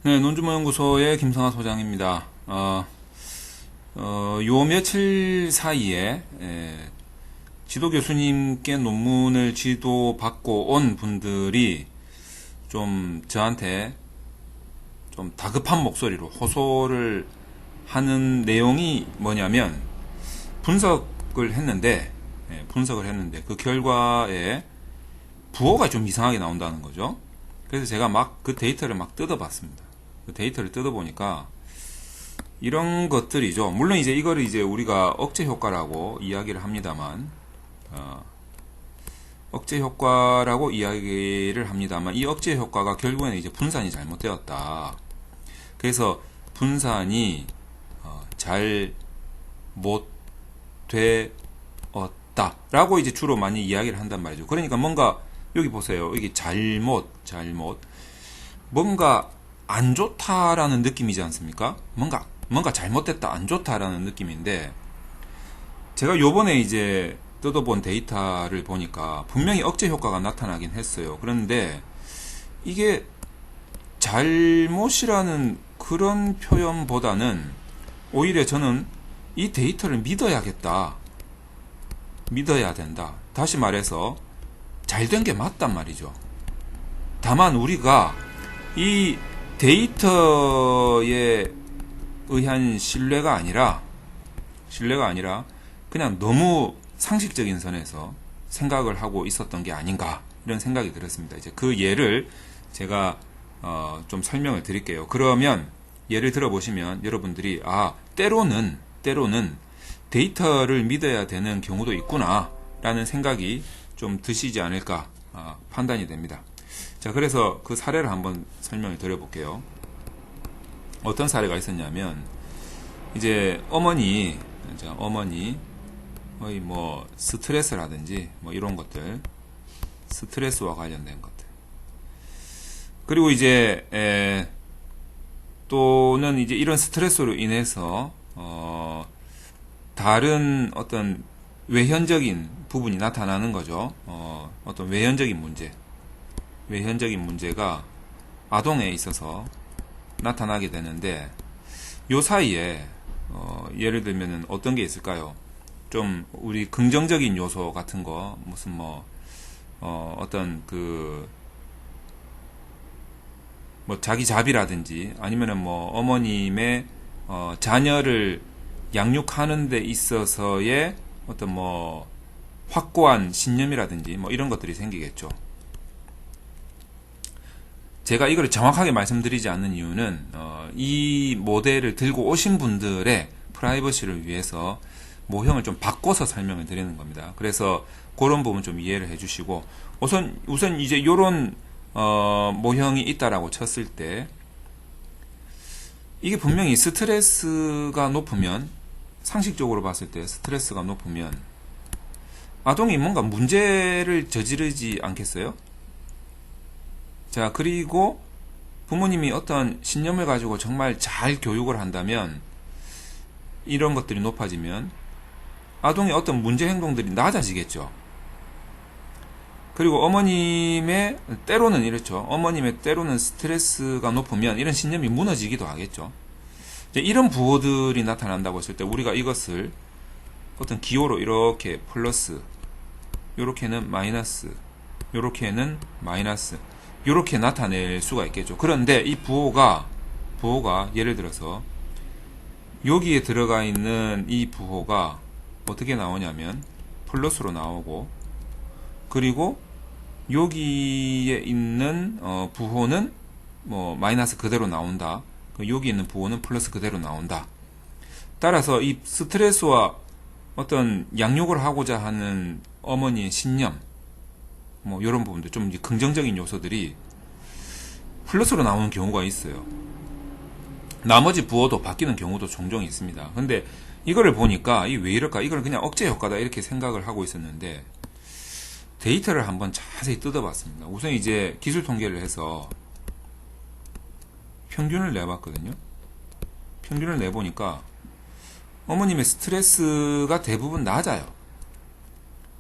네, 논주모연구소의 김성하 소장입니다. 요 며칠 사이에 지도 교수님께 논문을 지도받고 온 분들이 좀 저한테 좀 다급한 목소리로 호소를 하는 내용이 뭐냐면 분석을 했는데 그 결과에 부호가 좀 이상하게 나온다는 거죠. 그래서 제가 막 그 데이터를 막 뜯어봤습니다. 그 데이터를 뜯어보니까 이런 것들이죠. 물론 이제 이거를 이제 우리가 억제 효과라고 이야기를 합니다만, 억제 효과라고 이야기를 합니다만, 이 억제 효과가 결국에는 이제 분산이 잘못되었다. 그래서 분산이 잘 못되었다라고 이제 주로 많이 이야기를 한단 말이죠. 그러니까 뭔가 여기 보세요. 이게 잘못 뭔가 안 좋다라는 느낌이지 않습니까? 뭔가 잘못됐다, 안 좋다라는 느낌인데, 제가 요번에 이제 뜯어본 데이터를 보니까 분명히 억제 효과가 나타나긴 했어요. 그런데 이게 잘못이라는 그런 표현보다는 오히려 저는 이 데이터를 믿어야겠다. 믿어야 된다. 다시 말해서 잘 된 게 맞단 말이죠. 다만 우리가 이 데이터에 의한 신뢰가 아니라 그냥 너무 상식적인 선에서 생각을 하고 있었던 게 아닌가 이런 생각이 들었습니다. 이제 그 예를 제가 좀 설명을 드릴게요. 그러면 예를 들어보시면 여러분들이 때로는 데이터를 믿어야 되는 경우도 있구나 라는 생각이 좀 드시지 않을까 판단이 됩니다. 자, 그래서 그 사례를 한번 설명을 드려볼게요. 어떤 사례가 있었냐면, 이제 어머니 거의 뭐 스트레스라든지 뭐 이런 것들, 스트레스와 관련된 것들. 그리고 이제 또는 이제 이런 스트레스로 인해서 다른 어떤 외현적인 부분이 나타나는 거죠. 어떤 외현적인 문제가 아동에 있어서 나타나게 되는데, 요 사이에 예를 들면은 어떤 게 있을까요? 좀 우리 긍정적인 요소 같은 거, 무슨 뭐 어떤 뭐 자기 자비라든지 아니면은 뭐 어머님의 자녀를 양육하는 데 있어서의 어떤 뭐 확고한 신념이라든지 뭐 이런 것들이 생기겠죠. 제가 이걸 정확하게 말씀드리지 않는 이유는 이 모델을 들고 오신 분들의 프라이버시를 위해서 모형을 좀 바꿔서 설명을 드리는 겁니다. 그래서 그런 부분 좀 이해를 해주시고, 우선 이제 이런 모형이 있다라고 쳤을 때, 이게 분명히 스트레스가 높으면, 상식적으로 봤을 때 스트레스가 높으면 아동이 뭔가 문제를 저지르지 않겠어요? 자, 그리고 부모님이 어떤 신념을 가지고 정말 잘 교육을 한다면, 이런 것들이 높아지면 아동의 어떤 문제 행동들이 낮아지겠죠. 그리고 어머님의 때로는 스트레스가 높으면 이런 신념이 무너지기도 하겠죠. 이런 부호들이 나타난다고 했을 때 우리가 이것을 어떤 기호로 이렇게 플러스, 요렇게는 마이너스, 요렇게는 마이너스, 요렇게 나타낼 수가 있겠죠. 그런데 이 부호가 예를 들어서 여기에 들어가 있는 이 부호가 어떻게 나오냐면 플러스로 나오고, 그리고 여기에 있는 부호는 뭐 마이너스 그대로 나온다. 여기 있는 부호는 플러스 그대로 나온다. 따라서 이 스트레스와 어떤 양육을 하고자 하는 어머니의 신념, 뭐 이런 부분들, 좀 긍정적인 요소들이 플러스로 나오는 경우가 있어요. 나머지 부호도 바뀌는 경우도 종종 있습니다. 근데 이거를 보니까 왜 이럴까? 이걸 그냥 억제 효과다 이렇게 생각을 하고 있었는데, 데이터를 한번 자세히 뜯어봤습니다. 우선 이제 기술 통계를 해서 평균을 내봤거든요. 평균을 내보니까 어머님의 스트레스가 대부분 낮아요.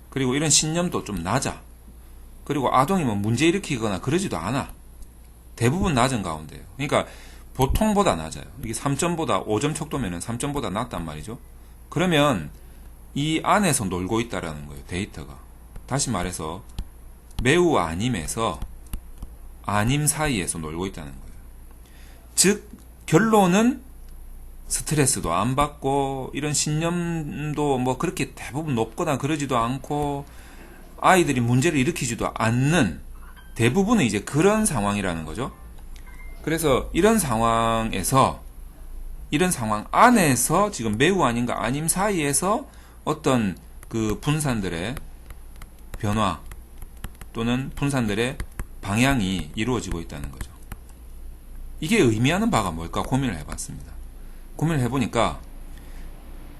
그리고 이런 신념도 좀 낮아. 그리고 아동이 뭐 문제 일으키거나 그러지도 않아. 대부분 낮은 가운데예요. 그러니까 보통보다 낮아요. 이게 3점보다 5점 척도면은 3점보다 낮단 말이죠. 그러면 이 안에서 놀고 있다라는 거예요. 데이터가. 다시 말해서 매우 아님에서 아님 사이에서 놀고 있다는 거예요. 즉 결론은 스트레스도 안 받고 이런 신념도 뭐 그렇게 대부분 높거나 그러지도 않고 아이들이 문제를 일으키지도 않는 대부분은 이제 그런 상황이라는 거죠. 그래서 이런 상황에서 이런 상황 안에서 지금 매우 아닌가 아님 사이에서 어떤 그 분산들의 변화 또는 분산들의 방향이 이루어지고 있다는 거죠. 이게 의미하는 바가 뭘까 고민을 해봤습니다. 고민을 해보니까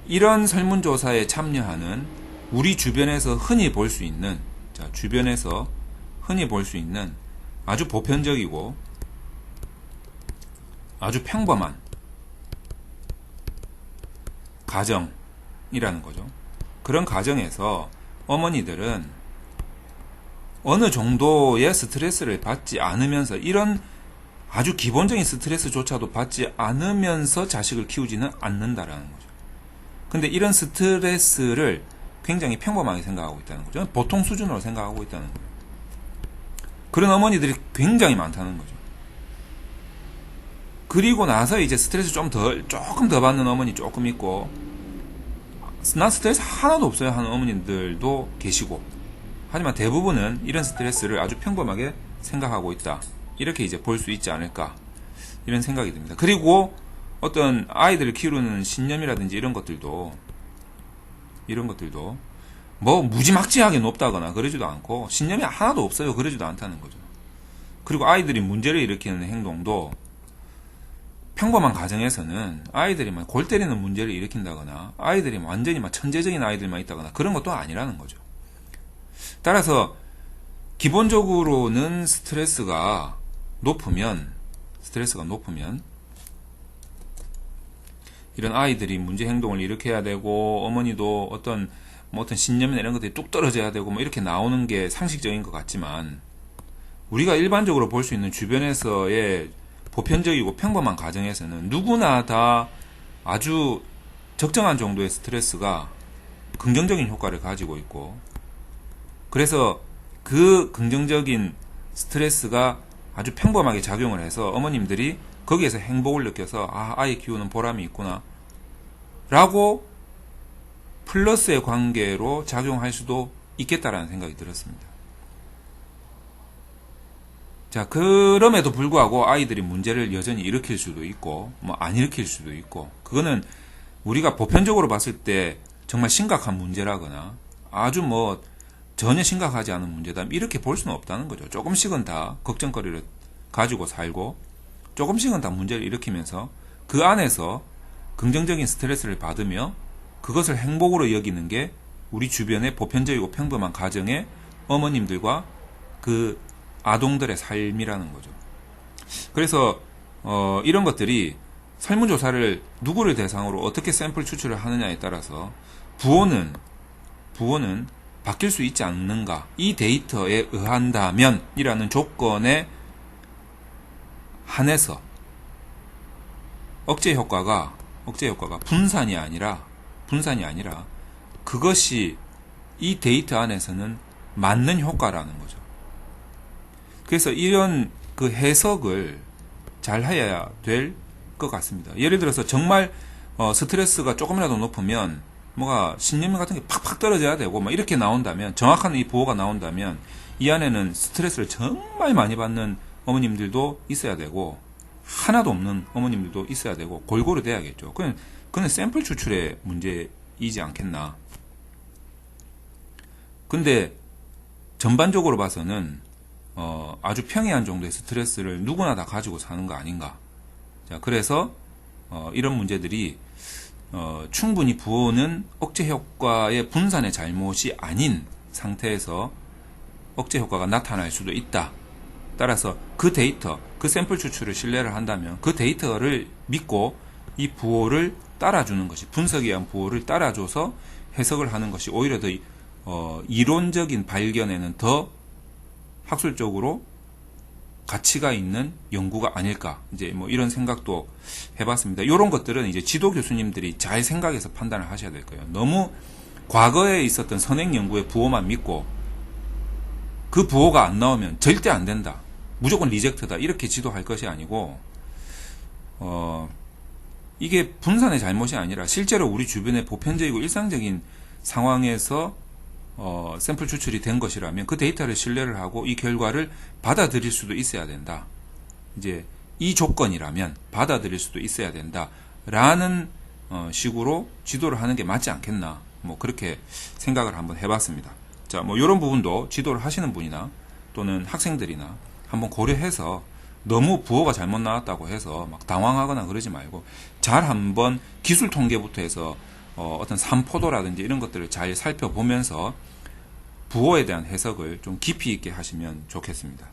이런 설문조사에 참여하는 우리 주변에서 흔히 볼 수 있는 주변에서 흔히 볼 수 있는 아주 보편적이고 아주 평범한 가정이라는 거죠. 그런 가정에서 어머니들은 어느 정도의 스트레스를 받지 않으면서 이런 아주 기본적인 스트레스조차도 받지 않으면서 자식을 키우지는 않는다라는 거죠. 근데 이런 스트레스를 굉장히 평범하게 생각하고 있다는 거죠. 보통 수준으로 생각하고 있다는 거예요. 그런 어머니들이 굉장히 많다는 거죠. 그리고 나서 이제 스트레스 조금 더 받는 어머니 조금 있고, 난 스트레스 하나도 없어요 하는 어머님들도 계시고, 하지만 대부분은 이런 스트레스를 아주 평범하게 생각하고 있다. 이렇게 이제 볼 수 있지 않을까. 이런 생각이 듭니다. 그리고 어떤 아이들을 키우는 신념이라든지 이런 것들도 뭐 무지막지하게 높다거나 그러지도 않고 신념이 하나도 없어요. 그러지도 않다는 거죠. 그리고 아이들이 문제를 일으키는 행동도 평범한 가정에서는 아이들이 막 골 때리는 문제를 일으킨다거나 아이들이 완전히 막 천재적인 아이들만 있다거나 그런 것도 아니라는 거죠. 따라서 기본적으로는 스트레스가 높으면 이런 아이들이 문제 행동을 일으켜야 되고 어머니도 어떤 신념이나 이런 것들이 뚝 떨어져야 되고 뭐 이렇게 나오는 게 상식적인 것 같지만 우리가 일반적으로 볼 수 있는 주변에서의 보편적이고 평범한 가정에서는 누구나 다 아주 적정한 정도의 스트레스가 긍정적인 효과를 가지고 있고 그래서 그 긍정적인 스트레스가 아주 평범하게 작용을 해서 어머님들이 거기에서 행복을 느껴서 아이 키우는 보람이 있구나 라고 플러스의 관계로 작용할 수도 있겠다라는 생각이 들었습니다. 자, 그럼에도 불구하고 아이들이 문제를 여전히 일으킬 수도 있고 뭐 안 일으킬 수도 있고 그거는 우리가 보편적으로 봤을 때 정말 심각한 문제라거나 아주 뭐 전혀 심각하지 않은 문제다 이렇게 볼 수는 없다는 거죠. 조금씩은 다 걱정거리를 가지고 살고 조금씩은 다 문제를 일으키면서 그 안에서 긍정적인 스트레스를 받으며 그것을 행복으로 여기는 게 우리 주변의 보편적이고 평범한 가정의 어머님들과 그 아동들의 삶이라는 거죠. 그래서 이런 것들이 설문조사를 누구를 대상으로 어떻게 샘플 추출을 하느냐에 따라서 부호는 바뀔 수 있지 않는가 이 데이터에 의한다면 이라는 조건에 한해서 억제 효과가 분산이 아니라 그것이 이 데이터 안에서는 맞는 효과라는 거죠. 그래서 이런 그 해석을 잘 해야 될 것 같습니다. 예를 들어서 정말 스트레스가 조금이라도 높으면 뭐가 신념 같은 게 팍팍 떨어져야 되고 막 이렇게 나온다면 정확한 이 부호가 나온다면 이 안에는 스트레스를 정말 많이 받는 어머님들도 있어야 되고 하나도 없는 어머님들도 있어야 되고 골고루 돼야겠죠. 그건 샘플 추출의 문제이지 않겠나. 근데 전반적으로 봐서는 아주 평이한 정도의 스트레스를 누구나 다 가지고 사는 거 아닌가. 자, 그래서 이런 문제들이 충분히 부호는 억제 효과의 분산의 잘못이 아닌 상태에서 억제 효과가 나타날 수도 있다. 따라서 그 데이터, 그 샘플 추출을 신뢰를 한다면 그 데이터를 믿고 이 부호를 따라주는 것이 분석에 의한 부호를 따라줘서 해석을 하는 것이 오히려 더 이론적인 발견에는 더 학술적으로 가치가 있는 연구가 아닐까. 이제 뭐 이런 생각도 해봤습니다. 이런 것들은 이제 지도 교수님들이 잘 생각해서 판단을 하셔야 될 거예요. 너무 과거에 있었던 선행 연구의 부호만 믿고 그 부호가 안 나오면 절대 안 된다. 무조건 리젝트다. 이렇게 지도할 것이 아니고, 이게 분산의 잘못이 아니라 실제로 우리 주변의 보편적이고 일상적인 상황에서 샘플 추출이 된 것이라면 그 데이터를 신뢰를 하고 이 결과를 받아들일 수도 있어야 된다. 이제 이 조건이라면 받아들일 수도 있어야 된다라는 식으로 지도를 하는 게 맞지 않겠나. 뭐 그렇게 생각을 한번 해봤습니다. 자, 뭐 이런 부분도 지도를 하시는 분이나 또는 학생들이나 한번 고려해서 너무 부호가 잘못 나왔다고 해서 막 당황하거나 그러지 말고 잘 한번 기술 통계부터 해서 어떤 산포도라든지 이런 것들을 잘 살펴보면서 부호에 대한 해석을 좀 깊이 있게 하시면 좋겠습니다.